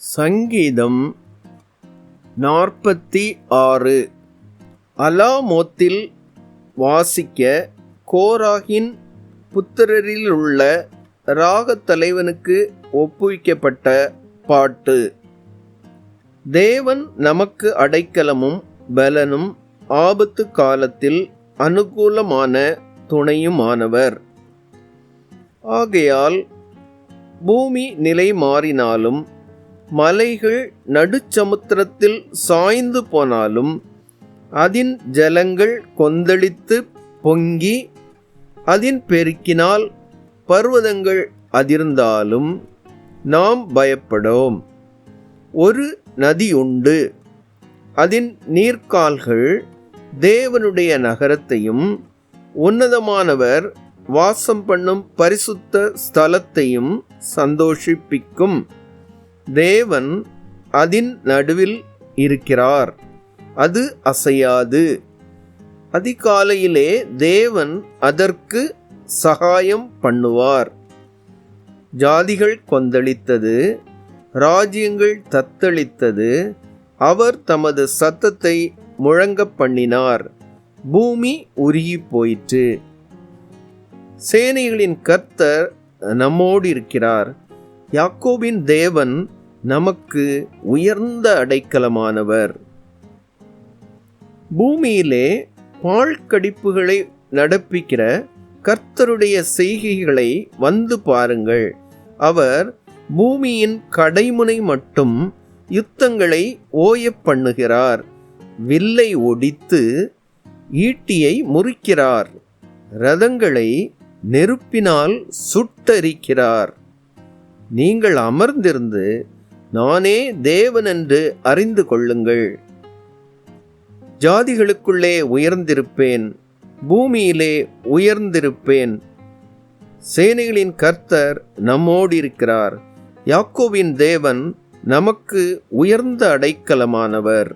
சங்கீதம் 46. அலாமோத்தில் வாசிக்க கோராகின் புத்திரரிலுள்ள ராகத் தலைவனுக்கு ஒப்புவிக்கப்பட்ட பாட்டு. தேவன் நமக்கு அடைக்கலமும் பலனும் ஆபத்து காலத்தில் அனுகூலமான துணையுமானவர். ஆகையால் பூமி நிலை மாறினாலும் மலைகள் நடுச்சமுத்திரத்தில் சாய்ந்து போனாலும் அதின் ஜலங்கள் கொந்தளித்து பொங்கி அதின் பெருக்கினால் பர்வதங்கள் அதிர்ந்தாலும் நாம் பயப்படோம். ஒரு நதியுண்டு, அதின் நீர்க்கால்கள் தேவனுடைய நகரத்தையும் உன்னதமானவர் வாசம் பண்ணும் பரிசுத்த ஸ்தலத்தையும் சந்தோஷிப்பிக்கும். தேவன் அதின் நடுவில் இருக்கிறார், அது அசையாது. அதிகாலையிலே தேவன் அதற்கு சகாயம் பண்ணுவார். ஜாதிகள் கொந்தளித்தது, ராஜ்யங்கள் தத்தளித்தது. அவர் தமது சத்தத்தை முழங்க பண்ணினார், பூமி உருகி போயிற்று. சேனைகளின் கர்த்தர் நம்மோடு இருக்கிறார். யாக்கோபின் தேவன் நமக்கு உயர்ந்த அடைக்கலமானவர். பூமியிலே பாழ்கடிப்புகளை நடப்பிக்கிற கர்த்தருடைய செய்கைகளை வந்து பாருங்கள். அவர் பூமியின் கடைமுனை மட்டும் யுத்தங்களை ஓயப் பண்ணுகிறார். வில்லை ஒடித்து ஈட்டியை முறிக்கிறார். இரதங்களை நெருப்பினால் சுட்டரிக்கிறார். நீங்கள் அமர்ந்திருந்து நானே தேவன் என்று அறிந்து கொள்ளுங்கள். ஜாதிகளுக்குள்ளே உயர்ந்திருப்பேன், பூமியிலே உயர்ந்திருப்பேன். சேனைகளின் கர்த்தர் நம்மோடு இருக்கிறார். யாக்கோபின் தேவன் நமக்கு உயர்ந்த அடைக்கலமானவர்.